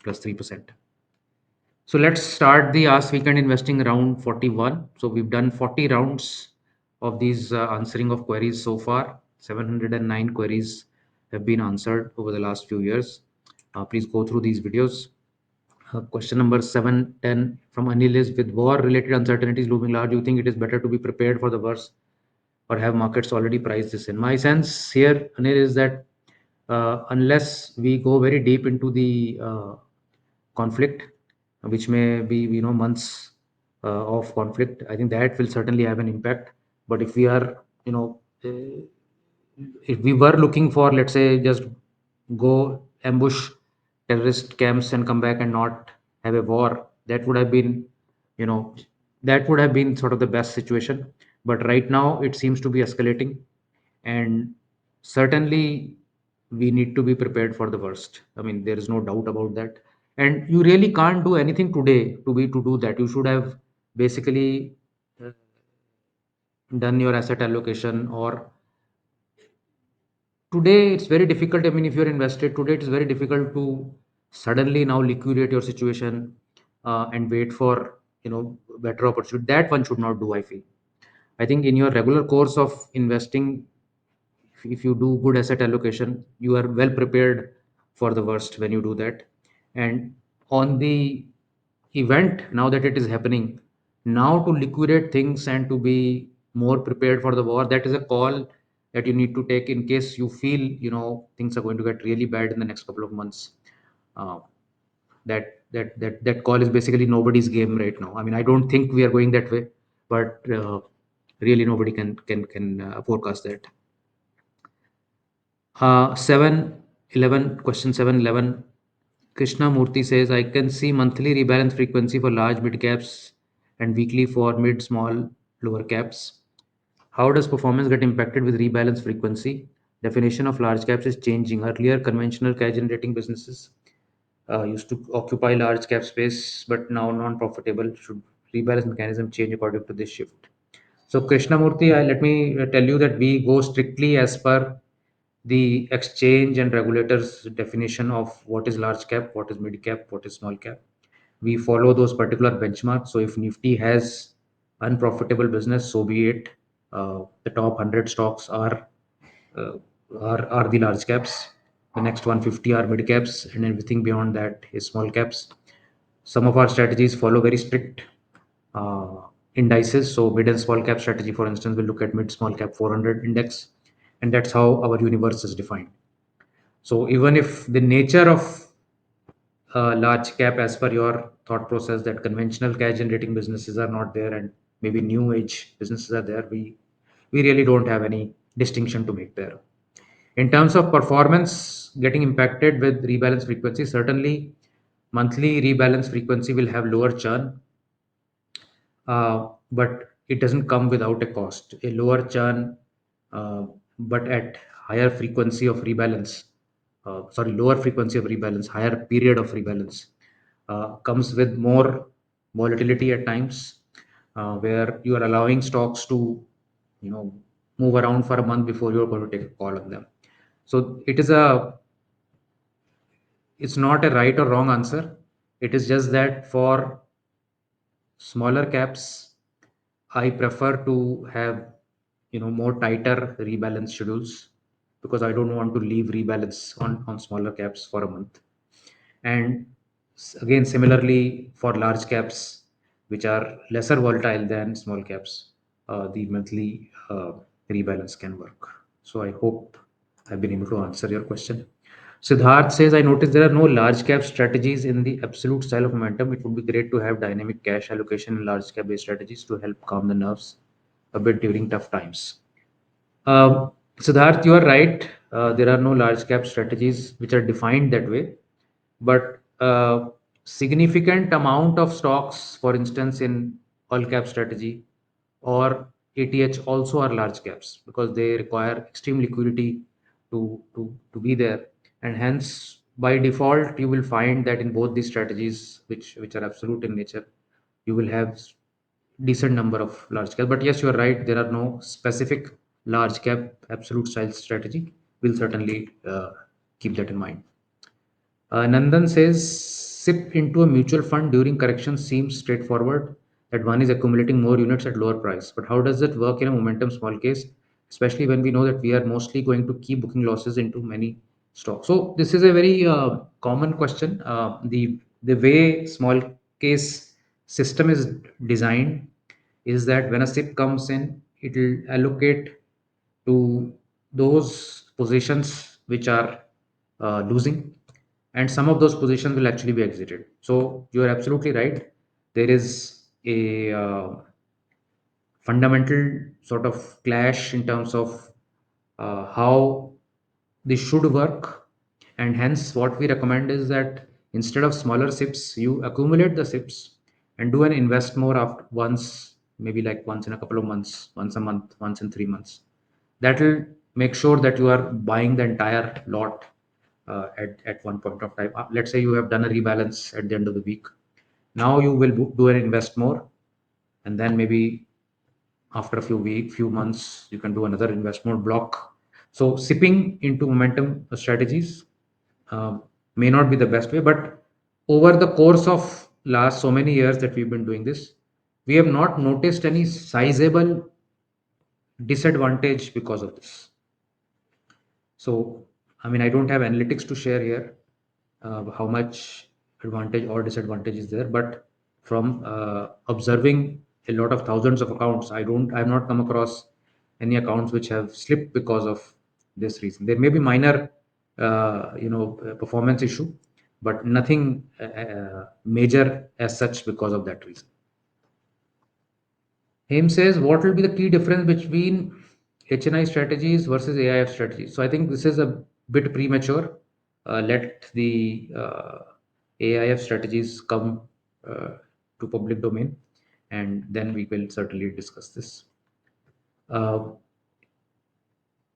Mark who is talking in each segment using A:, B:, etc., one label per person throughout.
A: plus 3%. So let's start the Ask Weekend Investing round 41. So we've done 40 rounds of these answering of queries so far. 709 queries have been answered over the last few years. Please go through these videos. Question number 710 from Anil is, with war related uncertainties looming large, do you think it is better to be prepared for the worst or have markets already priced this in? My sense here, Anil, is that unless we go very deep into the conflict, which may be months of conflict, I think that will certainly have an impact. But if we are if we were looking for, let's say, just go ambush terrorist camps and come back and not have a war, that would have been, you know that would have been sort of the best situation. But right now it seems to be escalating, and certainly we need to be prepared for the worst. I mean, there is no doubt about that. And you really can't do anything today to do that. You should have basically uh, done your asset allocation. Or today it's very difficult. I mean, if you're invested today, it is very difficult to suddenly now liquidate your situation and wait for better opportunity. That one should not do, I feel. I think in your regular course of investing, if you do good asset allocation, you are well prepared for the worst when you do that. And on the event, now that it is happening, now to liquidate things and to be more prepared for the war, that is a call that you need to take in case you feel things are going to get really bad in the next couple of months. uh, that call is basically nobody's game right now. I mean, I don't think we are going that way, but really nobody can forecast that. 711 question 711, Krishna Murthy says, I can see monthly rebalance frequency for large mid caps and weekly for mid small lower caps. How does performance get impacted with rebalance frequency? Definition of large caps is changing. Earlier, conventional cash generating businesses used to occupy large cap space, but now non-profitable. Should rebalance mechanism change according to this shift? So, Krishnamurti, let me tell you that we go strictly as per the exchange and regulators' definition of what is large cap, what is mid cap, what is small cap. We follow those particular benchmarks. So, if Nifty has unprofitable business, so be it. The top 100 stocks uh, are the large caps. The next 150 are mid caps, and everything beyond that is small caps. Some of our strategies follow very strict uh, indices. So mid and small cap strategy, for instance, will look at mid small cap 400 index, and that's how our universe is defined. So even if the nature of large cap, as per your thought process, that conventional cash generating businesses are not there and maybe new age businesses are there, we really don't have any distinction to make there. In terms of performance getting impacted with rebalance frequency, certainly monthly rebalance frequency will have lower churn, but it doesn't come without a cost. A lower churn, but at higher frequency of rebalance, lower frequency of rebalance, higher period of rebalance, comes with more volatility at times, where you are allowing stocks to, you know, move around for a month before you're going to take a call on them. So it's not a right or wrong answer. It is just that for smaller caps, I prefer to have more tighter rebalance schedules, because I don't want to leave rebalance on smaller caps for a month. And again, similarly for large caps, which are lesser volatile than small caps, the monthly rebalance can work. So I hope I've been able to answer your question. Siddharth says, I noticed there are no large cap strategies in the absolute style of momentum. It would be great to have dynamic cash allocation in large cap based strategies to help calm the nerves a bit during tough times. Siddharth, you are right. There are no large cap strategies which are defined that way, but significant amount of stocks, for instance, in all cap strategy or ATH, also are large caps because they require extreme liquidity to be there, and hence by default you will find that in both these strategies, which are absolute in nature, you will have decent number of large cap. But yes, you are right. There are no specific large cap absolute style strategy. We'll certainly keep that in mind. Nandan says, SIP into a mutual fund during correction seems straightforward, that one is accumulating more units at lower price. But how does it work in a momentum small case, especially when we know that we are mostly going to keep booking losses into many stocks? So this is a very common question. The way small case system is designed is that when a SIP comes in, it will allocate to those positions which are losing, and some of those positions will actually be exited. So you are absolutely right. There is a fundamental sort of clash in terms of how this should work, and hence what we recommend is that instead of smaller SIPs, you accumulate the SIPs and do an invest more after once, maybe like once in a couple of months, once a month, once in 3 months. That will make sure that you are buying the entire lot at one point of time. Let's say you have done a rebalance at the end of the week. Now you will do an invest more, and then maybe after a few months, you can do another investment block. So sipping into momentum strategies may not be the best way, but over the course of last so many years that we've been doing this, we have not noticed any sizable disadvantage because of this. So, I mean, I don't have analytics to share here, how much advantage or disadvantage is there, but from observing a lot of thousands of accounts, I've not come across any accounts which have slipped because of this reason. There may be minor, performance issue, but nothing major as such because of that reason. Him says, what will be the key difference between HNI strategies versus AIF strategies? So I think this is a bit premature. Let the AIF strategies come to public domain, and then we will certainly discuss this. Uh,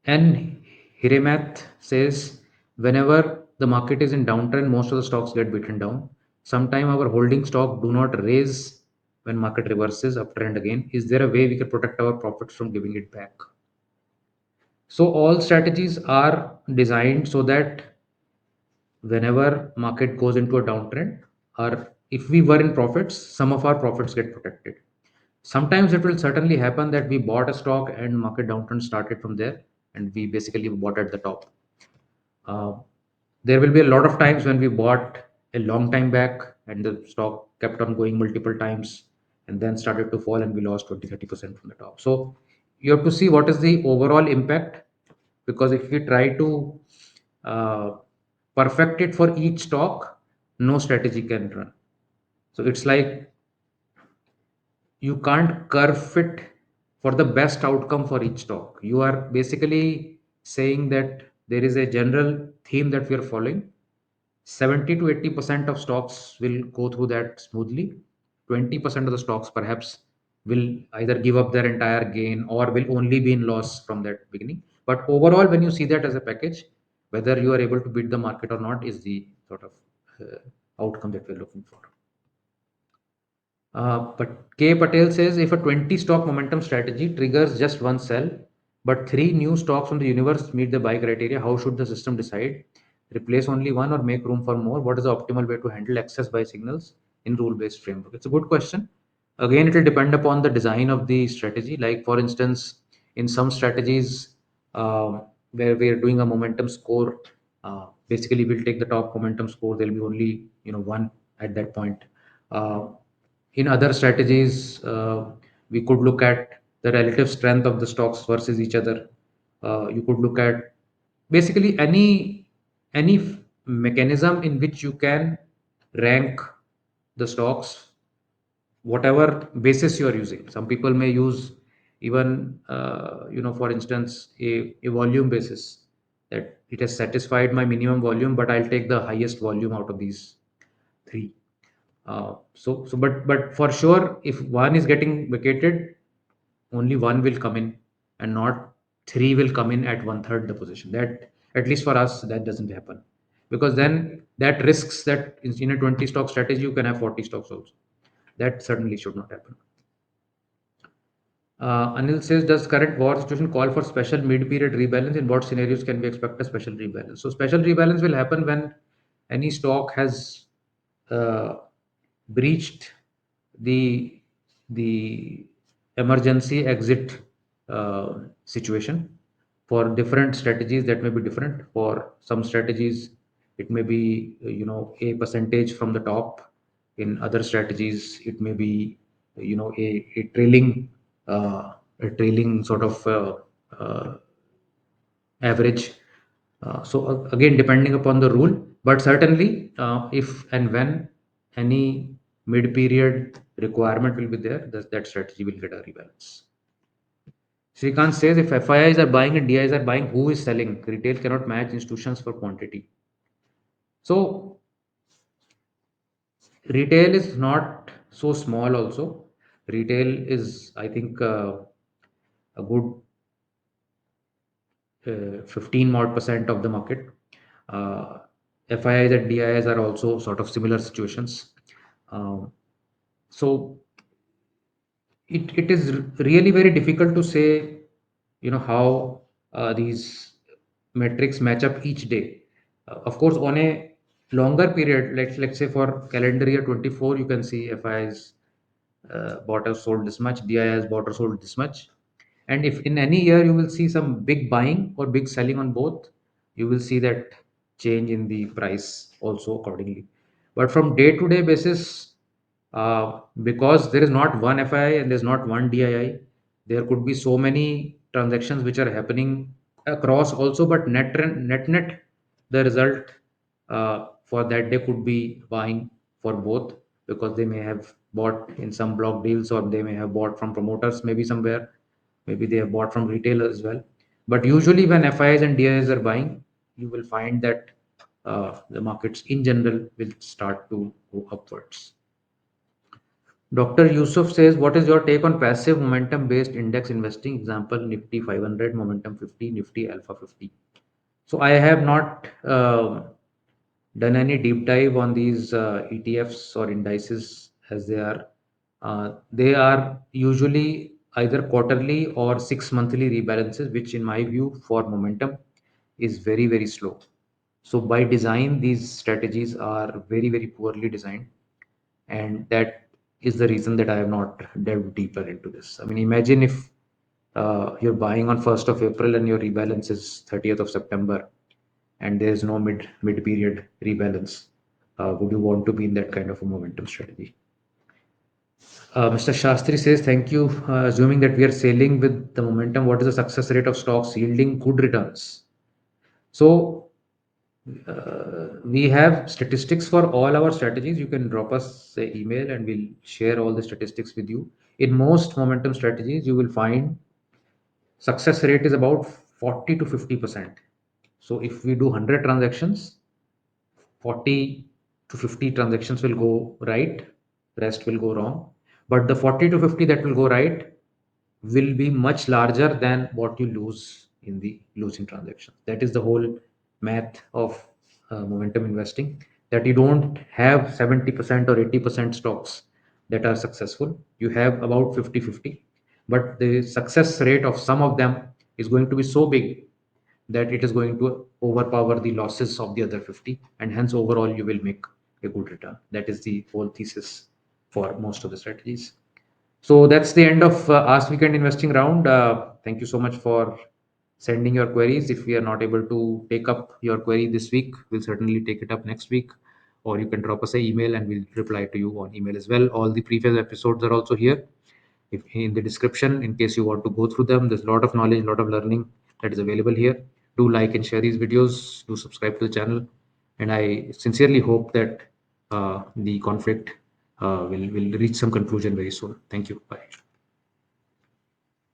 A: and Hiremath says, whenever the market is in downtrend, most of the stocks get beaten down. Sometime our holding stock do not raise when market reverses uptrend again. Is there a way we can protect our profits from giving it back? So all strategies are designed so that whenever market goes into a downtrend, or if we were in profits, some of our profits get protected. Sometimes it will certainly happen that we bought a stock and market downturn started from there, and we basically bought at the top. Uh, there will be a lot of times when we bought a long time back and the stock kept on going multiple times and then started to fall and we lost 20-30% from the top. So you have to see what is the overall impact, because if we try to uh, perfect it for each stock, no strategy can run. So it's like you can't curve fit for the best outcome for each stock. You are basically saying that there is a general theme that we are following. 70 to 80% of stocks will go through that smoothly. 20% of the stocks perhaps will either give up their entire gain or will only be in loss from that beginning. But overall, when you see that as a package, whether you are able to beat the market or not is the sort of outcome that we're looking for. But K. Patel says, if a 20 stock momentum strategy triggers just one sell, but three new stocks from the universe meet the buy criteria, how should the system decide? Replace only one or make room for more? What is the optimal way to handle excess buy signals in rule based framework? It's a good question. Again, it will depend upon the design of the strategy. Like, for instance, in some strategies where we are doing a momentum score, basically we'll take the top momentum score. There'll be only one at that point. Uh, in other strategies, we could look at the relative strength of the stocks versus each other. You could look at basically any mechanism in which you can rank the stocks, whatever basis you are using. Some people may use even for instance, a volume basis, that it has satisfied my minimum volume, but I'll take the highest volume out of these three. But for sure, if one is getting vacated, only one will come in, and not three will come in at one third the position. That, at least for us, that doesn't happen, because then that risks that in a 20 stock strategy you can have 40 stocks also. That certainly should not happen. Anil says, does current war situation call for special mid-period rebalance? In what scenarios can we expect a special rebalance? So special rebalance will happen when any stock has uh, breached the the emergency exit situation. For different strategies, that may be different. For some strategies, it may be a percentage from the top. In other strategies, it may be a trailing sort of average. So again, depending upon the rule, but certainly if and when any mid-period requirement will be there, that strategy will get a rebalance. Srikanth says if FIIs are buying and DIs are buying, who is selling? Retail cannot match institutions for quantity. So retail is not so small also. Retail is, I think, a good 15 more percent of the market. Uh, FIIs and DIs are also sort of similar situations. Um, so it is really very difficult to say, how these metrics match up each day. Of course, on a longer period, let's say for calendar year 24, you can see FIIs bought or sold this much, DIIs bought or sold this much. And if in any year you will see some big buying or big selling on both, you will see that change in the price also accordingly. But from day to day basis, because there is not one FII and there's not one DII, there could be so many transactions which are happening across also, but net, the result for that day could be buying for both, because they may have bought in some block deals, or they may have bought from promoters, maybe somewhere, maybe they have bought from retailers as well. But usually when FIs and DIs are buying, you will find that the markets in general will start to go upwards. Dr. Yusuf says, what is your take on passive momentum based index investing? Example, Nifty 500, Momentum 50, Nifty Alpha 50. So I have not done any deep dive on these ETFs or indices, as they are. They are usually either quarterly or 6 monthly rebalances, which in my view for momentum is very, very slow. So by design, these strategies are very, very poorly designed, and that is the reason that I have not delved deeper into this. I mean, imagine if you're buying on 1st of April and your rebalance is 30th of September, and there is no mid period rebalance. Would you want to be in that kind of a momentum strategy? Mr. Shastri says, thank you. Assuming that we are sailing with the momentum, what is the success rate of stocks yielding good returns? So we have statistics for all our strategies. You can drop us an email and we'll share all the statistics with you. In most momentum strategies, you will find success rate is about 40 to 50%. So if we do 100 transactions, 40 to 50 transactions will go right, rest will go wrong. But the 40 to 50 that will go right will be much larger than what you lose in the losing transaction. That is the whole math of momentum investing, that you don't have 70% or 80% stocks that are successful. You have about 50-50, but the success rate of some of them is going to be so big that it is going to overpower the losses of the other 50, and hence overall you will make a good return. That is the whole thesis for most of the strategies. So that's the end of Ask Weekend Investing round. Thank you so much for sending your queries. If we are not able to take up your query this week, we'll certainly take it up next week, or you can drop us an email and we'll reply to you on email as well. All the previous episodes are also here, if in the description, in case you want to go through them. There's a lot of knowledge, a lot of learning that is available here. Do like and share these videos. Do subscribe to the channel, and I sincerely hope that the conflict will reach some conclusion very soon. Thank you. Bye.